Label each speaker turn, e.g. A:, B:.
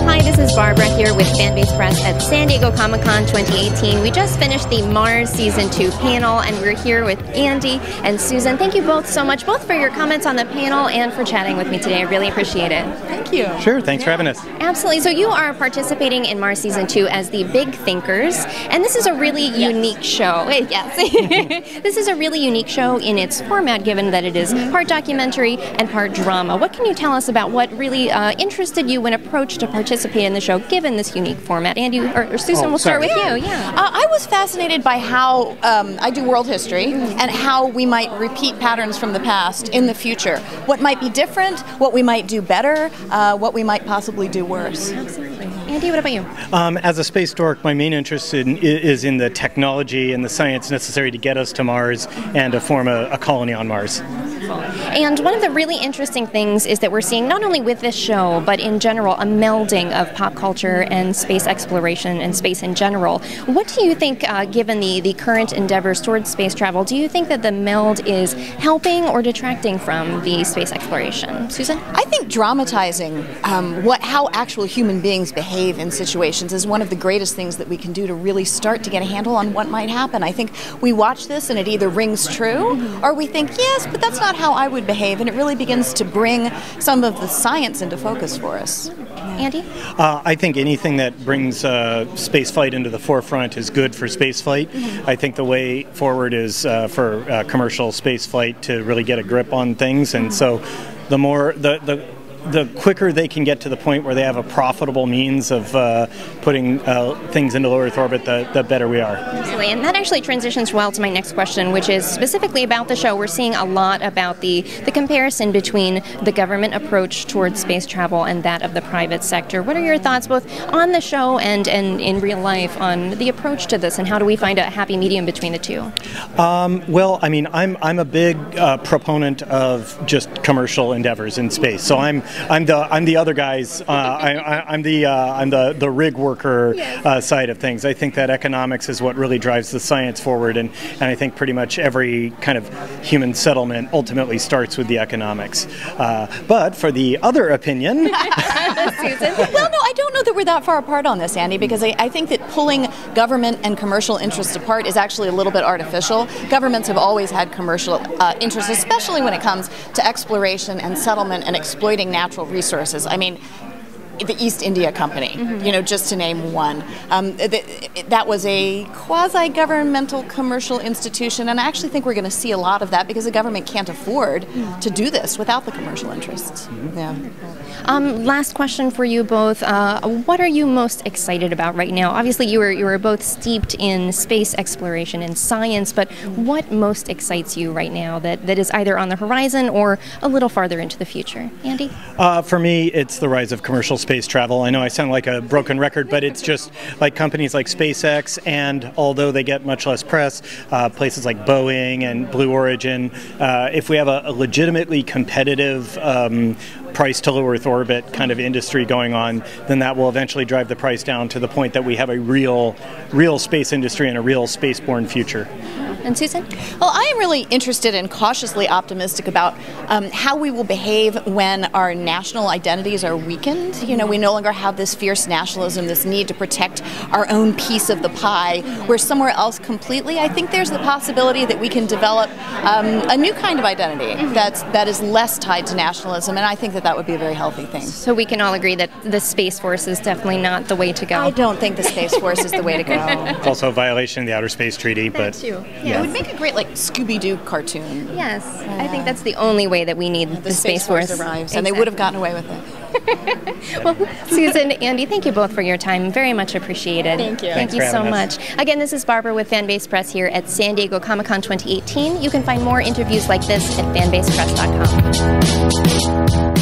A: Hi, this is Barbara here with Fanbase Press at San Diego Comic-Con 2018. We just finished the Mars Season 2 panel, and we're here with Andy and Susan. Thank you both so much, both for your comments on the panel and for chatting with me today. I really appreciate it.
B: Thank you.
C: Sure, thanks for having us.
A: Absolutely. So you are participating in Mars Season 2 as the Big Thinkers, and this is a really unique show. Yes. This is a really unique show in its format, given that it is part documentary and part drama. What can you tell us about what really interested you when approached to participate in the show, given this unique format? Andy or Susan, we'll start with you. Yeah.
B: I was fascinated by how I do world history and how we might repeat patterns from the past in the future. What might be different, what we might do better, what we might possibly do worse.
A: Absolutely. Andy, what about you?
C: As a space dork, my main interest is in the technology and the science necessary to get us to Mars and to form a colony on Mars.
A: And one of the really interesting things is that we're seeing, not only with this show, but in general, a melding of pop culture and space exploration and space in general. What do you think, given the current endeavors towards space travel, do you think that the meld is helping or detracting from the space exploration? Susan?
B: I think dramatizing how actual human beings behave in situations is one of the greatest things that we can do to really start to get a handle on what might happen. I think we watch this and it either rings true or we think, yes, but that's not how I would behave, and it really begins to bring some of the science into focus for us.
A: Andy?
C: I think anything that brings spaceflight into the forefront is good for spaceflight. I think the way forward is for commercial spaceflight to really get a grip on things, and so the more the quicker they can get to the point where they have a profitable means of putting things into low Earth orbit, the better we are.
A: Absolutely, and that actually transitions well to my next question, which is specifically about the show. We're seeing a lot about the comparison between the government approach towards space travel and that of the private sector. What are your thoughts, both on the show and in real life, on the approach to this, and how do we find a happy medium between the two?
C: Well, I mean, I'm a big proponent of just commercial endeavors in space. So I'm the other guys. I'm the rig worker side of things. I think that economics is what really drives the science forward, and I think pretty much every kind of human settlement ultimately starts with the economics. But for the other opinion,
B: Susan? Well, no, I don't know that we're that far apart on this, Andy, because I think that pulling government and commercial interests apart is actually a little bit artificial. Governments have always had commercial interests, especially when it comes to exploration and settlement and exploiting natural resources. I mean, the East India Company, you know, just to name one. That was a quasi-governmental commercial institution, and I actually think we're going to see a lot of that because the government can't afford to do this without the commercial interests. Yeah.
A: Last question for you both. What are you most excited about right now? Obviously, you were both steeped in space exploration and science, but what most excites you right now that is either on the horizon or a little farther into the future? Andy?
C: For me, it's the rise of commercial space travel. I know I sound like a broken record, but it's just like companies like SpaceX, and although they get much less press, places like Boeing and Blue Origin, if we have a legitimately competitive price to low Earth orbit kind of industry going on, then that will eventually drive the price down to the point that we have a real space industry and a real spaceborne future.
A: And Susan?
B: Well, I am really interested and cautiously optimistic about how we will behave when our national identities are weakened. You know, we no longer have this fierce nationalism, this need to protect our own piece of the pie. We're somewhere else completely. I think there's the possibility that we can develop a new kind of identity that is less tied to nationalism, and I think that would be a very healthy thing.
A: So we can all agree that the Space Force is definitely not the way to go.
B: I don't think the Space Force is the way to go.
C: It's also a violation of the Outer Space Treaty, but
B: it would make a great Scooby-Doo cartoon.
A: Yes, I think that's the only way that we need the Space Force
B: arrives, and they would have gotten away with it.
A: Well, Susan, Andy, thank you both for your time. Very much appreciated.
B: Thank you.
A: Thank you so much. Again, this is Barbara with Fanbase Press here at San Diego Comic-Con 2018. You can find more interviews like this at fanbasepress.com.